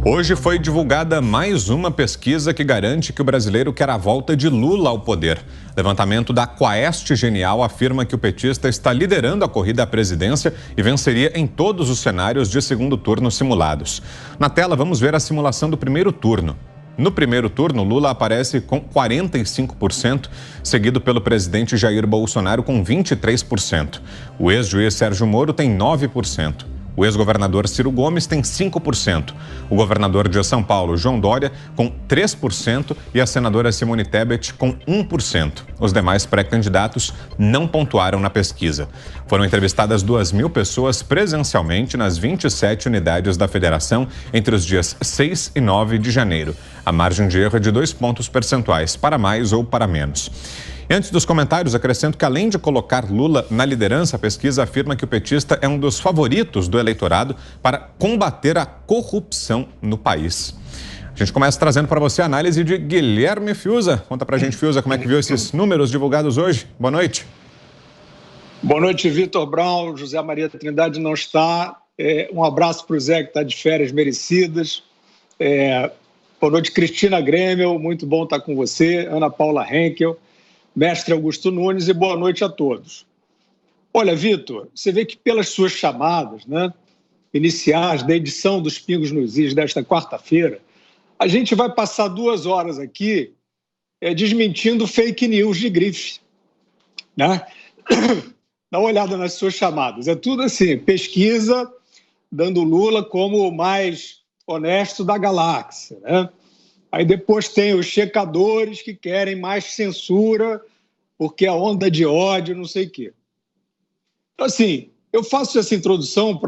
Hoje foi divulgada mais uma pesquisa que garante que o brasileiro quer a volta de Lula ao poder. Levantamento da Quaest Genial afirma que o petista está liderando a corrida à presidência e venceria em todos os cenários de segundo turno simulados. Na tela, vamos ver a simulação do primeiro turno. No primeiro turno, Lula aparece com 45%, seguido pelo presidente Jair Bolsonaro com 23%. O ex-juiz Sérgio Moro tem 9%. O ex-governador Ciro Gomes tem 5%. O governador de São Paulo, João Dória, com 3% e a senadora Simone Tebet com 1%. Os demais pré-candidatos não pontuaram na pesquisa. Foram entrevistadas 2.000 pessoas presencialmente nas 27 unidades da federação entre os dias 6 e 9 de janeiro. A margem de erro é de 2 pontos percentuais, para mais ou para menos. Antes dos comentários, acrescento que, além de colocar Lula na liderança, a pesquisa afirma que o petista é um dos favoritos do eleitorado para combater a corrupção no país. A gente começa trazendo para você a análise de Guilherme Fiuza. Conta para a gente, Fiuza, como é que viu esses números divulgados hoje. Boa noite. Boa noite, Vitor Brown. José Maria Trindade não está. Um abraço para o Zé, que está de férias merecidas. Boa noite, Cristina Grêmio. Muito bom estar com você. Ana Paula Henkel. Mestre Augusto Nunes, e boa noite a todos. Olha, Vitor, você vê que pelas suas chamadas, né, iniciais da edição dos Pingos nos Is desta quarta-feira, a gente vai passar 2 horas aqui desmentindo fake news de grife. Né? Dá uma olhada nas suas chamadas. É tudo assim, pesquisa dando Lula como o mais honesto da galáxia, né? Aí depois tem os checadores que querem mais censura porque a onda de ódio, não sei o quê. Então, assim, eu faço essa introdução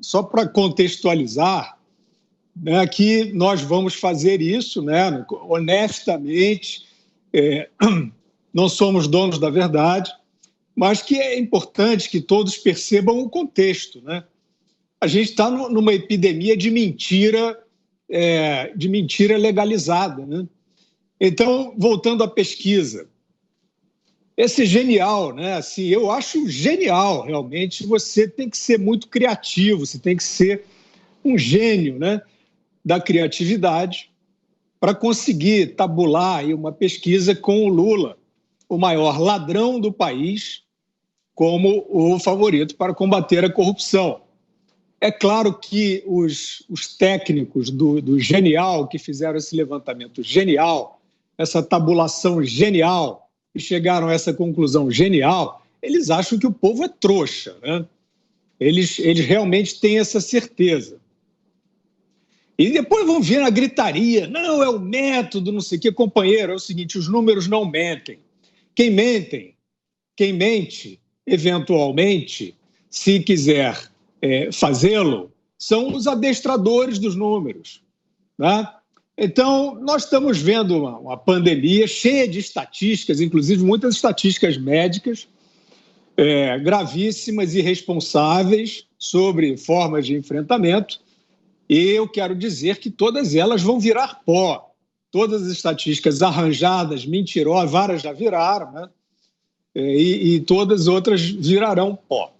só para contextualizar, né, que nós vamos fazer isso, né, honestamente, não somos donos da verdade, mas que é importante que todos percebam o contexto. Né? A gente está numa epidemia de mentira legalizada. Né? Então, voltando à pesquisa, esse genial, né? Assim, eu acho genial, realmente, você tem que ser muito criativo, você tem que ser um gênio, né, da criatividade para conseguir tabular aí uma pesquisa com o Lula, o maior ladrão do país, como o favorito para combater a corrupção. É claro que os técnicos do Genial, que fizeram esse levantamento genial, essa tabulação genial, e chegaram a essa conclusão genial, eles acham que o povo é trouxa. Né? Eles realmente têm essa certeza. E depois vão vir a gritaria, não, é o método, não sei o quê. Companheiro, é o seguinte, os números não mentem. Quem mente, eventualmente, se quiser fazê-lo, são os adestradores dos números. Né? Então, nós estamos vendo uma pandemia cheia de estatísticas, inclusive muitas estatísticas médicas, gravíssimas e irresponsáveis sobre formas de enfrentamento, e eu quero dizer que todas elas vão virar pó. Todas as estatísticas arranjadas, mentirosas, várias já viraram, né? E todas as outras virarão pó.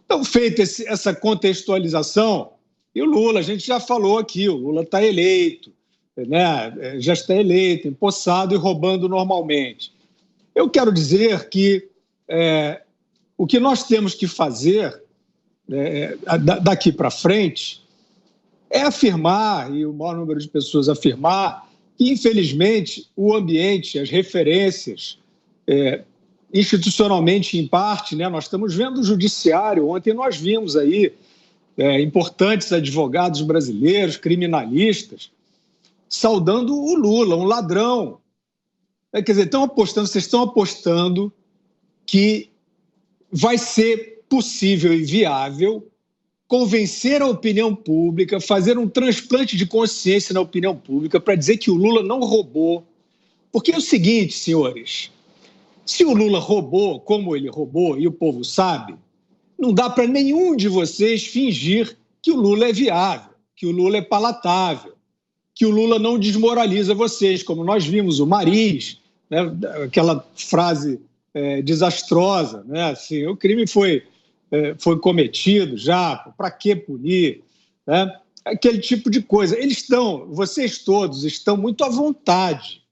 Então, feita essa contextualização, e o Lula, a gente já falou aqui, o Lula está eleito, né? Já está eleito, empossado e roubando normalmente. Eu quero dizer que o que nós temos que fazer daqui para frente é afirmar, e o maior número de pessoas afirmar, que, infelizmente, o ambiente, as referências, institucionalmente, em parte, né, nós estamos vendo o judiciário. Ontem nós vimos aí importantes advogados brasileiros, criminalistas, saudando o Lula, um ladrão. Quer dizer, vocês estão apostando que vai ser possível e viável convencer a opinião pública, fazer um transplante de consciência na opinião pública para dizer que o Lula não roubou. Porque é o seguinte, senhores, se o Lula roubou como ele roubou, e o povo sabe, não dá para nenhum de vocês fingir que o Lula é viável, que o Lula é palatável, que o Lula não desmoraliza vocês, como nós vimos o Mariz, né, aquela frase desastrosa, né, assim, o crime foi cometido já, para que punir? Né? aquele tipo de coisa. Vocês todos estão muito à vontade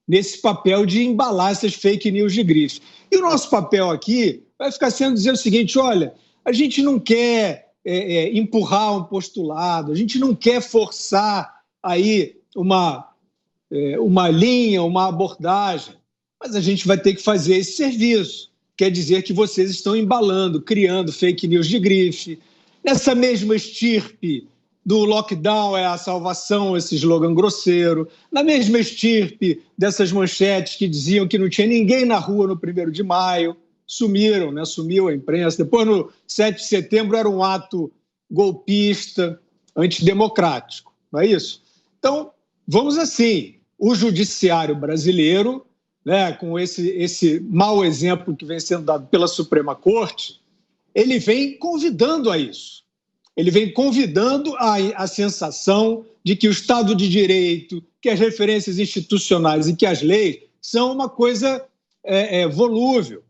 nesse papel de embalar essas fake news de grife. E o nosso papel aqui vai ficar sendo dizer o seguinte: olha, a gente não quer empurrar um postulado, a gente não quer forçar aí uma linha, uma abordagem, mas a gente vai ter que fazer esse serviço. Quer dizer que vocês estão embalando, criando fake news de grife. Nessa mesma estirpe do lockdown é a salvação, esse slogan grosseiro. Na mesma estirpe dessas manchetes que diziam que não tinha ninguém na rua no 1º de maio. Sumiram, né? Sumiu a imprensa. Depois, no 7 de setembro, era um ato golpista, antidemocrático. Não é isso? Então, vamos assim. O judiciário brasileiro, né, com esse mau exemplo que vem sendo dado pela Suprema Corte, ele vem convidando a isso. Ele vem convidando a sensação de que o Estado de Direito, que as referências institucionais e que as leis são uma coisa volúvel,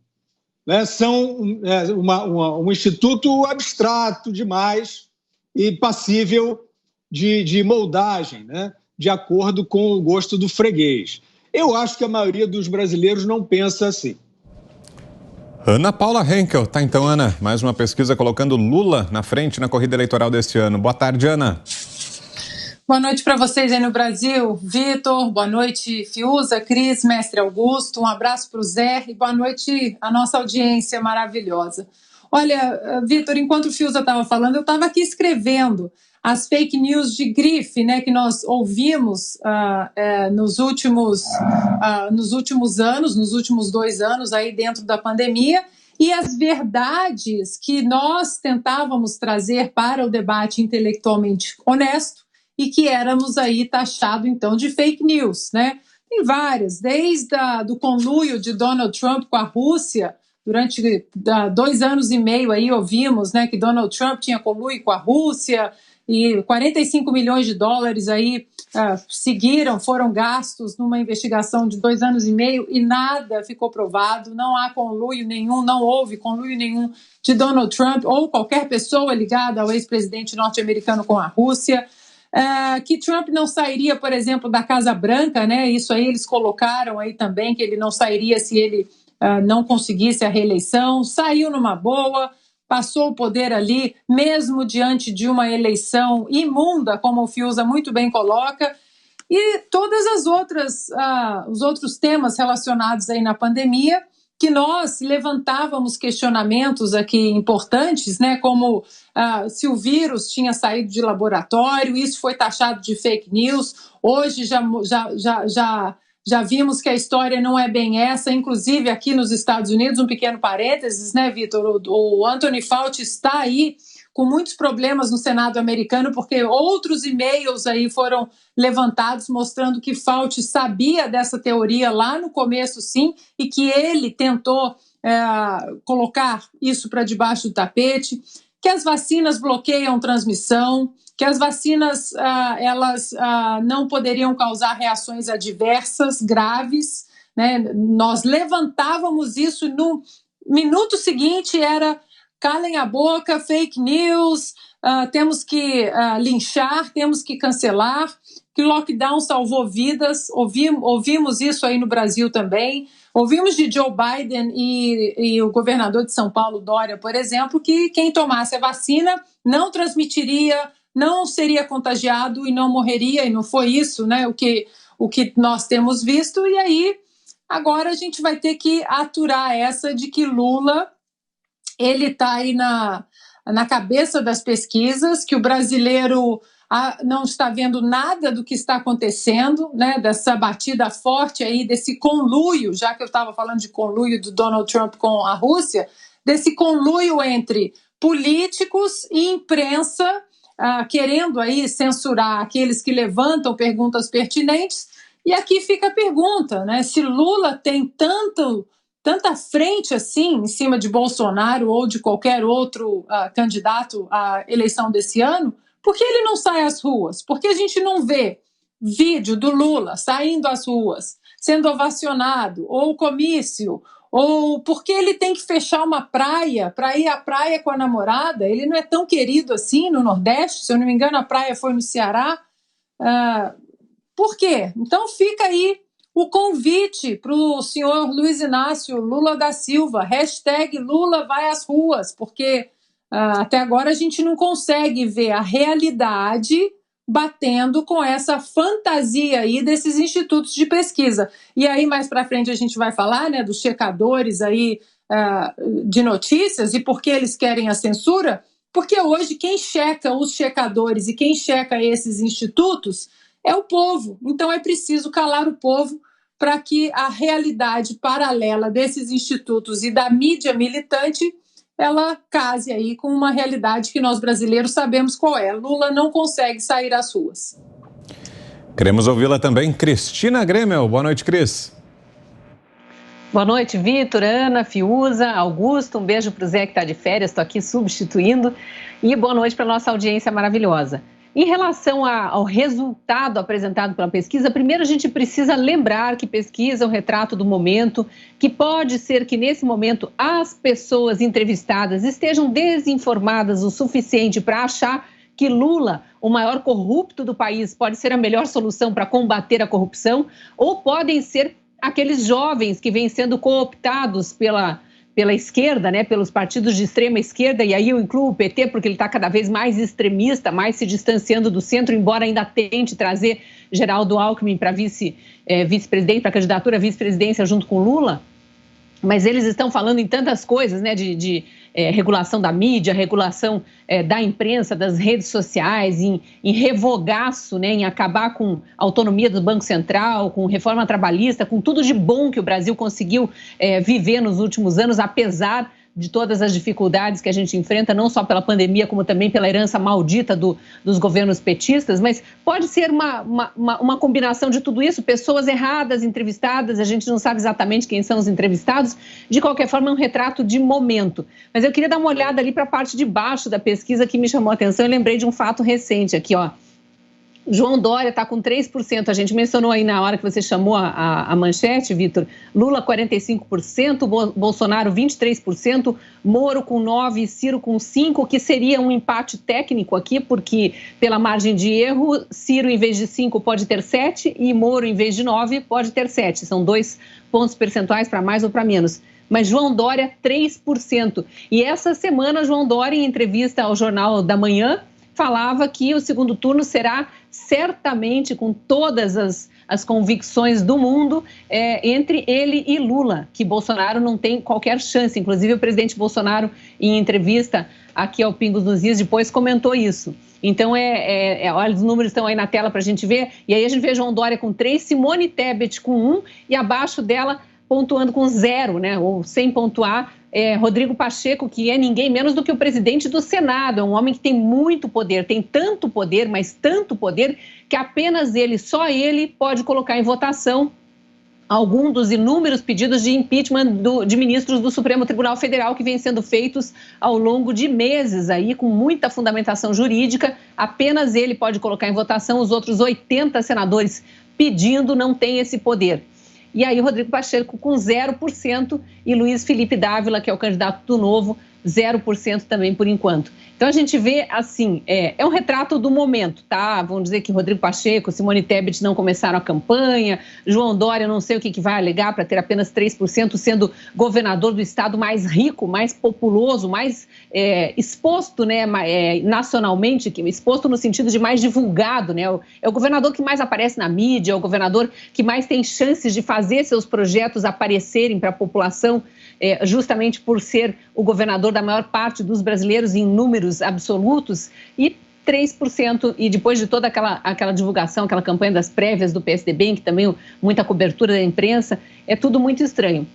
né? São um instituto abstrato demais e passível de moldagem, né? De acordo com o gosto do freguês. Eu acho que a maioria dos brasileiros não pensa assim. Ana Paula Henkel. Tá então, Ana, mais uma pesquisa colocando Lula na frente na corrida eleitoral deste ano. Boa tarde, Ana. Boa noite para vocês aí no Brasil. Vitor, boa noite, Fiuza, Cris, Mestre Augusto, um abraço para o Zé e boa noite à nossa audiência maravilhosa. Olha, Vitor, enquanto o Fiuza estava falando, eu estava aqui escrevendo as fake news de grife, né, que nós ouvimos nos últimos anos, nos últimos 2 anos aí dentro da pandemia, e as verdades que nós tentávamos trazer para o debate intelectualmente honesto e que éramos aí taxado então de fake news, né? Tem várias, desde do conluio de Donald Trump com a Rússia. Durante 2 anos e meio aí ouvimos, né, que Donald Trump tinha conluio com a Rússia, e 45 milhões de dólares aí foram gastos numa investigação de 2 anos e meio e nada ficou provado, não há conluio nenhum, não houve conluio nenhum de Donald Trump ou qualquer pessoa ligada ao ex-presidente norte-americano com a Rússia. Que Trump não sairia, por exemplo, da Casa Branca, né? Isso aí eles colocaram aí também, que ele não sairia se ele não conseguisse a reeleição, saiu numa boa, passou o poder ali, mesmo diante de uma eleição imunda, como o Fiuza muito bem coloca, e todas as outras, os outros temas relacionados aí na pandemia, que nós levantávamos questionamentos aqui importantes, né, como se o vírus tinha saído de laboratório, isso foi taxado de fake news. Hoje já vimos que a história não é bem essa, inclusive aqui nos Estados Unidos, um pequeno parênteses, né, Vitor? O Anthony Fauci está aí com muitos problemas no Senado americano, porque outros e-mails aí foram levantados mostrando que Fauci sabia dessa teoria lá no começo, sim, e que ele tentou colocar isso para debaixo do tapete, que as vacinas bloqueiam transmissão, que as vacinas elas não poderiam causar reações adversas graves, né? Nós levantávamos isso no minuto seguinte, era calem a boca, fake news, temos que linchar, temos que cancelar, que o lockdown salvou vidas, ouvimos isso aí no Brasil também, ouvimos de Joe Biden e o governador de São Paulo, Dória, por exemplo, que quem tomasse a vacina não transmitiria, não seria contagiado e não morreria, e não foi isso, né, o que nós temos visto, e aí agora a gente vai ter que aturar essa de que Lula ele está aí na cabeça das pesquisas, que o brasileiro não está vendo nada do que está acontecendo, né, dessa batida forte aí, desse conluio, já que eu estava falando de conluio do Donald Trump com a Rússia, desse conluio entre políticos e imprensa, querendo aí censurar aqueles que levantam perguntas pertinentes. E aqui fica a pergunta, né, se Lula tem tanta frente assim em cima de Bolsonaro ou de qualquer outro candidato à eleição desse ano, por que ele não sai às ruas? Por que a gente não vê vídeo do Lula saindo às ruas, sendo ovacionado, ou comício, Ou por que ele tem que fechar uma praia para ir à praia com a namorada? Ele não é tão querido assim no Nordeste, se eu não me engano a praia foi no Ceará. Por quê? Então fica aí o convite para o senhor Luiz Inácio Lula da Silva, #Lula vai às ruas, porque até agora a gente não consegue ver a realidade batendo com essa fantasia aí desses institutos de pesquisa. E aí mais para frente a gente vai falar, né, dos checadores aí de notícias e por que eles querem a censura, porque hoje quem checa os checadores e quem checa esses institutos é o povo. Então é preciso calar o povo para que a realidade paralela desses institutos e da mídia militante ela case aí com uma realidade que nós brasileiros sabemos qual é. Lula não consegue sair às ruas. Queremos ouvi-la também, Cristina Grêmio. Boa noite, Cris. Boa noite, Vitor, Ana, Fiuza, Augusto. Um beijo para o Zé que está de férias, estou aqui substituindo. E boa noite para a nossa audiência maravilhosa. Em relação ao resultado apresentado pela pesquisa, primeiro a gente precisa lembrar que pesquisa é um retrato do momento, que pode ser que nesse momento as pessoas entrevistadas estejam desinformadas o suficiente para achar que Lula, o maior corrupto do país, pode ser a melhor solução para combater a corrupção, ou podem ser aqueles jovens que vêm sendo cooptados pela esquerda, né, pelos partidos de extrema esquerda, e aí eu incluo o PT porque ele está cada vez mais extremista, mais se distanciando do centro, embora ainda tente trazer Geraldo Alckmin para vice-presidente, para candidatura à vice-presidência junto com Lula. Mas eles estão falando em tantas coisas, né, de regulação da mídia, regulação da imprensa, das redes sociais, em revogaço, né, em acabar com a autonomia do Banco Central, com reforma trabalhista, com tudo de bom que o Brasil conseguiu viver nos últimos anos, apesar de todas as dificuldades que a gente enfrenta, não só pela pandemia, como também pela herança maldita dos governos petistas, mas pode ser uma combinação de tudo isso, pessoas erradas entrevistadas, a gente não sabe exatamente quem são os entrevistados, de qualquer forma é um retrato de momento. Mas eu queria dar uma olhada ali para a parte de baixo da pesquisa que me chamou a atenção e lembrei de um fato recente aqui, ó. João Dória está com 3%, a gente mencionou aí na hora que você chamou a manchete, Vitor, Lula 45%, Bolsonaro 23%, Moro com 9%, Ciro com 5%, que seria um empate técnico aqui, porque pela margem de erro, Ciro em vez de 5 pode ter 7 e Moro em vez de 9 pode ter 7, são 2 pontos percentuais para mais ou para menos. Mas João Dória 3%. E essa semana João Dória, em entrevista ao Jornal da Manhã, falava que o segundo turno será certamente, com todas as convicções do mundo, entre ele e Lula, que Bolsonaro não tem qualquer chance. Inclusive, o presidente Bolsonaro, em entrevista aqui ao Pingos nos Is, depois comentou isso. Então, olha, os números estão aí na tela para a gente ver. E aí a gente vê João Dória com 3, Simone Tebet com 1 e abaixo dela pontuando com 0, né, ou sem pontuar, Rodrigo Pacheco, que é ninguém menos do que o presidente do Senado, é um homem que tem muito poder, tem tanto poder, mas tanto poder, que apenas ele, só ele, pode colocar em votação algum dos inúmeros pedidos de impeachment de ministros do Supremo Tribunal Federal que vêm sendo feitos ao longo de meses aí, com muita fundamentação jurídica. Apenas ele pode colocar em votação, os outros 80 senadores pedindo não têm esse poder. E aí Rodrigo Pacheco com 0% e Luiz Felipe Dávila, que é o candidato do Novo, 0% também por enquanto. Então a gente vê assim, é um retrato do momento, tá? Vamos dizer que Rodrigo Pacheco, Simone Tebet não começaram a campanha, João Dória não sei o que vai alegar para ter apenas 3%, sendo governador do estado mais rico, mais populoso, mais exposto, né, nacionalmente, exposto no sentido de mais divulgado, né? É o governador que mais aparece na mídia, é o governador que mais tem chances de fazer seus projetos aparecerem para a população, justamente por ser o governador da maior parte dos brasileiros em números absolutos, e 3%, e depois de toda aquela divulgação, aquela campanha das prévias do PSDB, em que também muita cobertura da imprensa, é tudo muito estranho.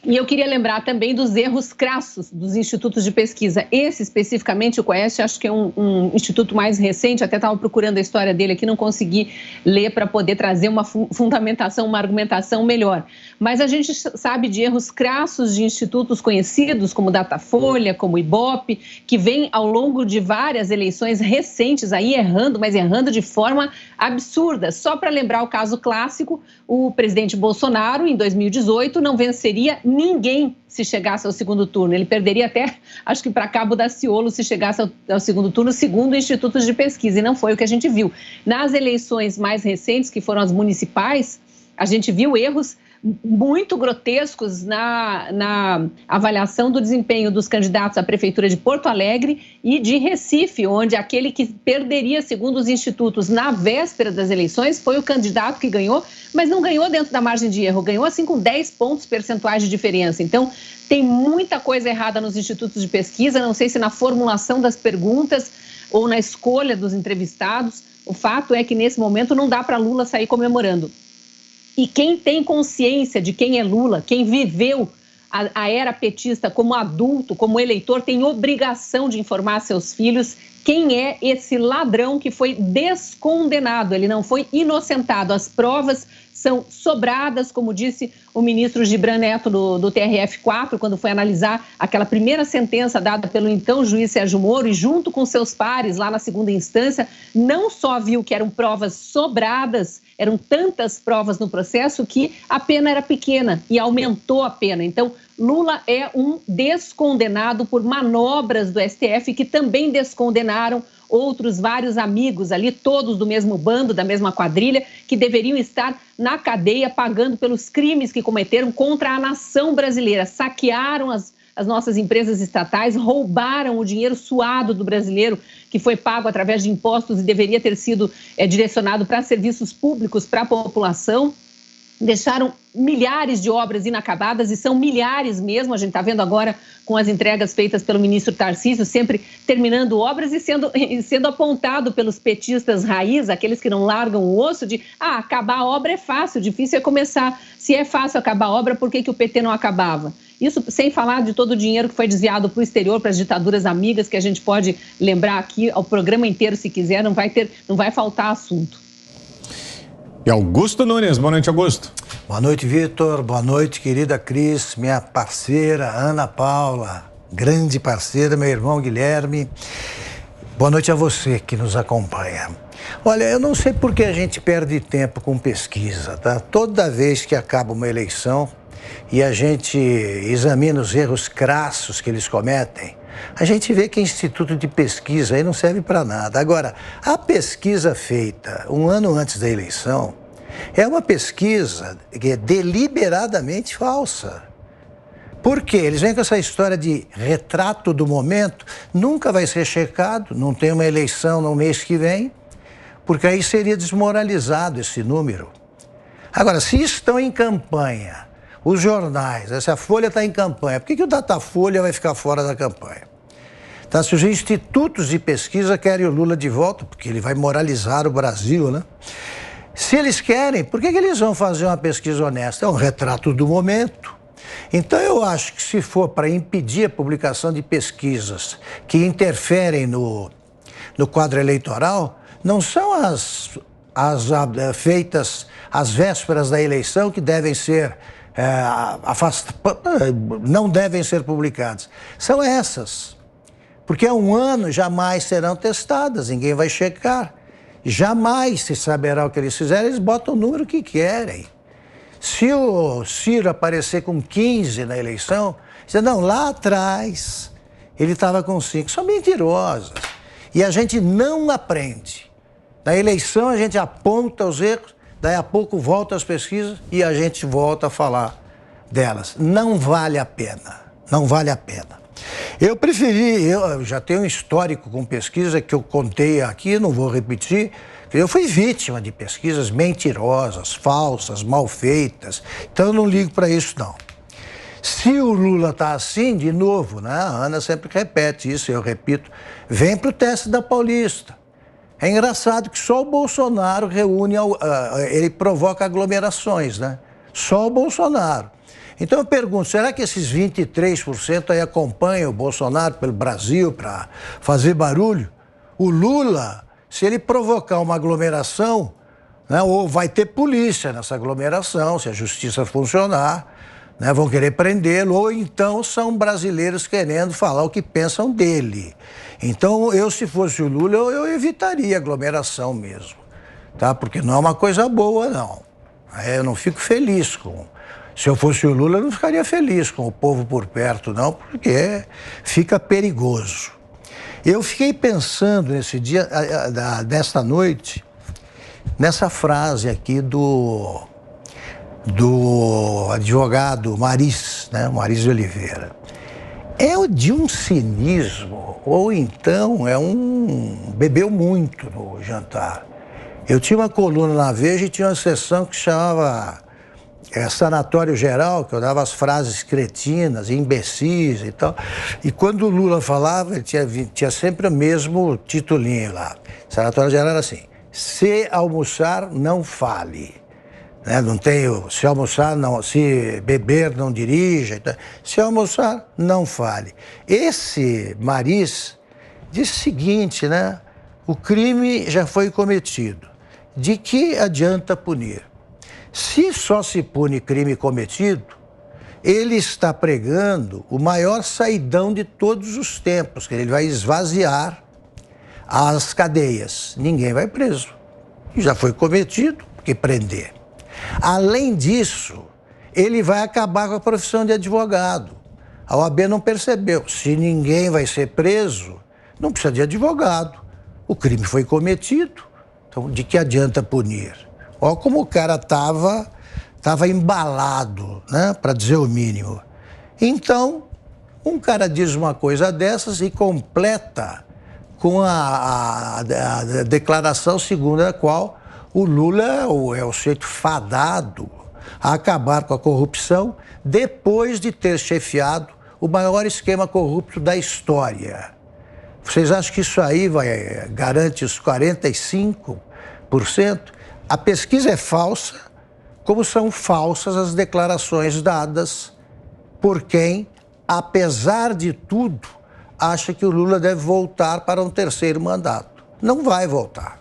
E eu queria lembrar também dos erros crassos dos institutos de pesquisa. Esse, especificamente, o Quaest, acho que é um instituto mais recente, até estava procurando a história dele aqui, não consegui ler para poder trazer uma fundamentação, uma argumentação melhor. Mas a gente sabe de erros crassos de institutos conhecidos, como Datafolha, como Ibope, que vem ao longo de várias eleições recentes aí errando, mas errando de forma absurda. Só para lembrar o caso clássico, o presidente Bolsonaro, em 2018, não venceria ninguém se chegasse ao segundo turno. Ele perderia até, acho que para Cabo Daciolo, se chegasse ao segundo turno, segundo institutos de pesquisa, e não foi o que a gente viu. Nas eleições mais recentes, que foram as municipais, a gente viu erros muito grotescos na avaliação do desempenho dos candidatos à Prefeitura de Porto Alegre e de Recife, onde aquele que perderia, segundo os institutos, na véspera das eleições, foi o candidato que ganhou, mas não ganhou dentro da margem de erro, ganhou assim com 10 pontos percentuais de diferença. Então, tem muita coisa errada nos institutos de pesquisa, não sei se na formulação das perguntas ou na escolha dos entrevistados. O fato é que, nesse momento, não dá para Lula sair comemorando. E quem tem consciência de quem é Lula, quem viveu a era petista como adulto, como eleitor, tem obrigação de informar seus filhos quem é esse ladrão que foi descondenado. Ele não foi inocentado. As provas são sobradas, como disse o ministro Gibran Neto do TRF4, quando foi analisar aquela primeira sentença dada pelo então juiz Sérgio Moro, e junto com seus pares lá na segunda instância, não só viu que eram provas sobradas, eram tantas provas no processo que a pena era pequena e aumentou a pena. Então, Lula é um descondenado por manobras do STF que também descondenaram outros vários amigos ali, todos do mesmo bando, da mesma quadrilha, que deveriam estar na cadeia pagando pelos crimes que cometeram contra a nação brasileira. Saquearam as nossas empresas estatais, roubaram o dinheiro suado do brasileiro, que foi pago através de impostos e deveria ter sido direcionado para serviços públicos, para a população. Deixaram milhares de obras inacabadas, e são milhares mesmo. A gente está vendo agora com as entregas feitas pelo ministro Tarcísio, sempre terminando obras e sendo apontado pelos petistas raiz, aqueles que não largam o osso, de acabar a obra é fácil, difícil é começar. Se é fácil acabar a obra, por que o PT não acabava? Isso sem falar de todo o dinheiro que foi desviado para o exterior, para as ditaduras amigas, que a gente pode lembrar aqui ao programa inteiro, se quiser, não vai faltar assunto. E Augusto Nunes, boa noite, Augusto. Boa noite, Vitor. Boa noite, querida Cris, minha parceira Ana Paula, grande parceira, meu irmão Guilherme. Boa noite a você que nos acompanha. Olha, eu não sei por que a gente perde tempo com pesquisa, tá? Toda vez que acaba uma eleição e a gente examina os erros crassos que eles cometem, a gente vê que instituto de pesquisa aí não serve para nada. Agora, a pesquisa feita um ano antes da eleição é uma pesquisa que é deliberadamente falsa. Por quê? Eles vêm com essa história de retrato do momento, nunca vai ser checado, não tem uma eleição no mês que vem, porque aí seria desmoralizado esse número. Agora, se estão em campanha os jornais, se a Folha está em campanha, por que o Datafolha vai ficar fora da campanha? Tá, se os institutos de pesquisa querem o Lula de volta, porque ele vai moralizar o Brasil, né? Se eles querem, por que eles vão fazer uma pesquisa honesta? É um retrato do momento. Então, eu acho que se for para impedir a publicação de pesquisas que interferem no quadro eleitoral, não são as feitas às vésperas da eleição que devem ser não devem ser publicadas. São essas. Porque há um ano jamais serão testadas, ninguém vai checar. Jamais se saberá o que eles fizeram, eles botam o número que querem. Se o Ciro aparecer com 15 na eleição, você não, lá atrás ele estava com 5. São mentirosas. E a gente não aprende. Na eleição a gente aponta os erros, daí a pouco volta às pesquisas e a gente volta a falar delas. Não vale a pena, não vale a pena. Eu já tenho um histórico com pesquisa que eu contei aqui, não vou repetir. Eu fui vítima de pesquisas mentirosas, falsas, mal feitas. Então eu não ligo para isso, não. Se o Lula está assim, de novo, né? A Ana sempre repete isso, eu repito, vem para o teste da Paulista. É engraçado que só o Bolsonaro ele provoca aglomerações, né? Só o Bolsonaro. Então eu pergunto, será que esses 23% aí acompanham o Bolsonaro pelo Brasil para fazer barulho? O Lula, se ele provocar uma aglomeração, né, ou vai ter polícia nessa aglomeração, se a justiça funcionar, né, vão querer prendê-lo, ou então são brasileiros querendo falar o que pensam dele. Então, se fosse o Lula, eu evitaria aglomeração mesmo, tá? Porque não é uma coisa boa, não. Eu não fico feliz com... Se eu fosse o Lula, eu não ficaria feliz com o povo por perto, não, porque fica perigoso. Eu fiquei pensando nesse dia, nesta noite, nessa frase aqui do advogado Maris, né, Maris de Oliveira. É de um cinismo, ou então bebeu muito no jantar. Eu tinha uma coluna na Veja e tinha uma sessão que chamava Sanatório Geral, que eu dava as frases cretinas, imbecis e tal. E quando o Lula falava, ele tinha sempre o mesmo titulinho lá. Sanatório Geral era assim: se almoçar, não fale. Né? Não tem se almoçar, não, se beber, não dirija. Se almoçar, não fale. Esse Maris disse o seguinte, né? O crime já foi cometido. De que adianta punir? Se só se pune crime cometido, ele está pregando o maior saidão de todos os tempos, que ele vai esvaziar as cadeias. Ninguém vai preso. E já foi cometido, porque prender. Além disso, ele vai acabar com a profissão de advogado. A OAB não percebeu. Se ninguém vai ser preso, não precisa de advogado. O crime foi cometido, então de que adianta punir? Olha como o cara estava embalado, né, para dizer o mínimo. Então, um cara diz uma coisa dessas e completa com a declaração segundo a qual o Lula é o sujeito fadado a acabar com a corrupção depois de ter chefiado o maior esquema corrupto da história. Vocês acham que isso aí garante os 45%? A pesquisa é falsa, como são falsas as declarações dadas por quem, apesar de tudo, acha que o Lula deve voltar para um terceiro mandato. Não vai voltar.